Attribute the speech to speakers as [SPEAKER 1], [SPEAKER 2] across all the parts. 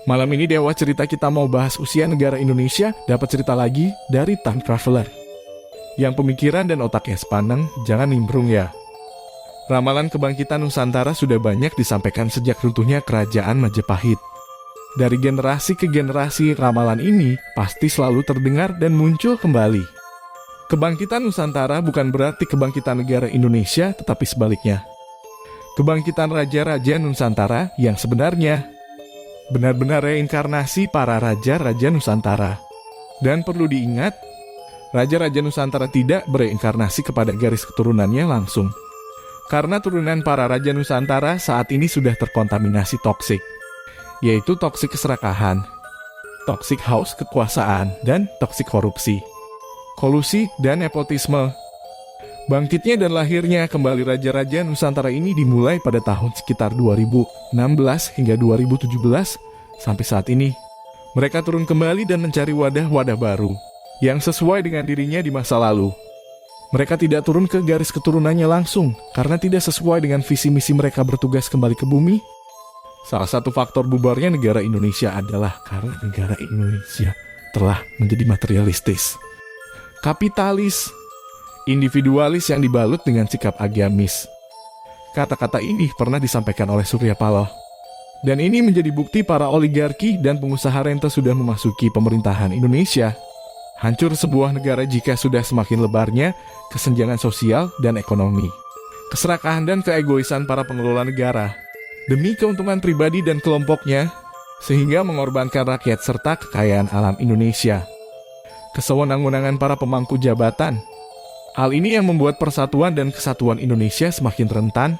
[SPEAKER 1] Malam ini Dewa Cerita kita mau bahas usia negara Indonesia, dapat cerita lagi dari Time Traveler. Yang pemikiran dan otaknya sepaneng, jangan nimbrung ya. Ramalan kebangkitan Nusantara sudah banyak disampaikan sejak runtuhnya Kerajaan Majapahit. Dari generasi ke generasi, ramalan ini pasti selalu terdengar dan muncul kembali. Kebangkitan Nusantara bukan berarti kebangkitan negara Indonesia, tetapi sebaliknya. Kebangkitan Raja-Raja Nusantara yang sebenarnya benar-benar reinkarnasi para Raja-Raja Nusantara. Dan perlu diingat, Raja-Raja Nusantara tidak bereinkarnasi kepada garis keturunannya langsung. Karena turunan para Raja Nusantara saat ini sudah terkontaminasi toksik, yaitu toksik keserakahan, toksik haus kekuasaan, dan toksik korupsi, kolusi, dan nepotisme. Bangkitnya dan lahirnya kembali Raja-Raja Nusantara ini dimulai pada tahun sekitar 2016 hingga 2017 sampai saat ini. Mereka turun kembali dan mencari wadah-wadah baru yang sesuai dengan dirinya di masa lalu. Mereka tidak turun ke garis keturunannya langsung karena tidak sesuai dengan visi misi mereka bertugas kembali ke bumi. Salah satu faktor bubarnya negara Indonesia adalah karena negara Indonesia telah menjadi materialistis, kapitalis, individualis yang dibalut dengan sikap agamis. Kata-kata ini pernah disampaikan oleh Surya Paloh. Dan ini menjadi bukti para oligarki dan pengusaha rente sudah memasuki pemerintahan Indonesia. Hancur sebuah negara jika sudah semakin lebarnya kesenjangan sosial dan ekonomi, keserakahan dan keegoisan para pengelola negara demi keuntungan pribadi dan kelompoknya, sehingga mengorbankan rakyat serta kekayaan alam Indonesia. Kesewenang-wenangan para pemangku jabatan. Hal ini yang membuat persatuan dan kesatuan Indonesia semakin rentan,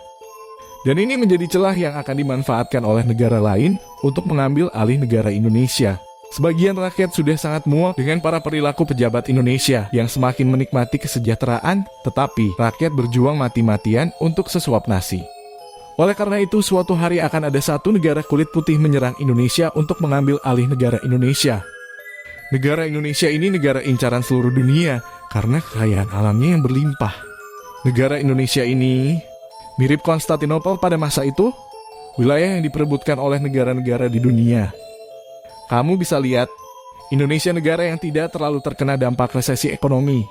[SPEAKER 1] dan ini menjadi celah yang akan dimanfaatkan oleh negara lain untuk mengambil alih negara Indonesia. Sebagian rakyat sudah sangat muak dengan para perilaku pejabat Indonesia yang semakin menikmati kesejahteraan, tetapi rakyat berjuang mati-matian untuk sesuap nasi. Oleh karena itu, suatu hari akan ada satu negara kulit putih menyerang Indonesia untuk mengambil alih negara Indonesia. Negara Indonesia ini negara incaran seluruh dunia, karena kekayaan alamnya yang berlimpah. Negara Indonesia ini mirip Konstantinopel pada masa itu, wilayah yang diperebutkan oleh negara-negara di dunia. Kamu bisa lihat, Indonesia negara yang tidak terlalu terkena dampak resesi ekonomi,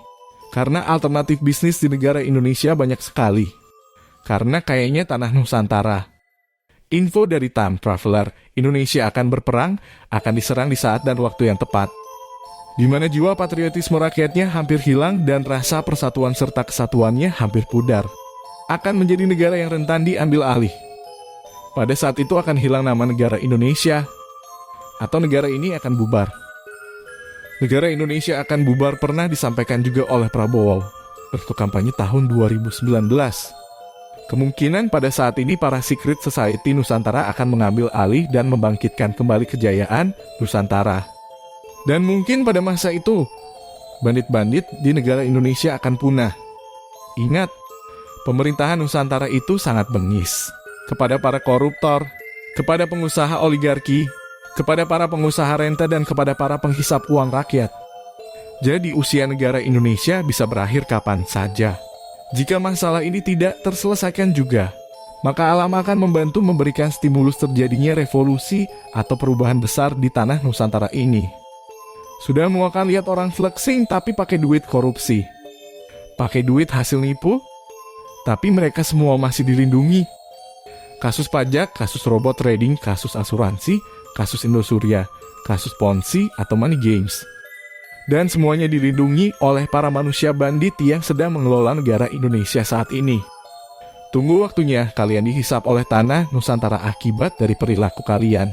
[SPEAKER 1] karena alternatif bisnis di negara Indonesia banyak sekali. Karena kayaknya tanah Nusantara. Info dari Time Traveler, Indonesia akan berperang, akan diserang di saat dan waktu yang tepat, di mana jiwa patriotisme rakyatnya hampir hilang dan rasa persatuan serta kesatuannya hampir pudar. Akan menjadi negara yang rentan diambil alih. Pada saat itu akan hilang nama negara Indonesia, atau negara ini akan bubar. Negara Indonesia akan bubar pernah disampaikan juga oleh Prabowo untuk kampanye tahun 2019. Kemungkinan pada saat ini para secret society Nusantara akan mengambil alih dan membangkitkan kembali kejayaan Nusantara. Dan mungkin pada masa itu, bandit-bandit di negara Indonesia akan punah. Ingat, pemerintahan Nusantara itu sangat bengis kepada para koruptor, kepada pengusaha oligarki, kepada para pengusaha rente, dan kepada para penghisap uang rakyat. Jadi usia negara Indonesia bisa berakhir kapan saja. Jika masalah ini tidak terselesaikan juga, maka alam akan membantu memberikan stimulus terjadinya revolusi atau perubahan besar di tanah Nusantara ini. Sudah muakan lihat orang flexing tapi pakai duit korupsi, pakai duit hasil nipu, tapi mereka semua masih dilindungi. Kasus pajak, kasus robot trading, kasus asuransi, kasus Indosuria, kasus Ponzi atau money games. Dan semuanya dilindungi oleh para manusia bandit yang sedang mengelola negara Indonesia saat ini. Tunggu waktunya kalian dihisap oleh tanah Nusantara akibat dari perilaku kalian.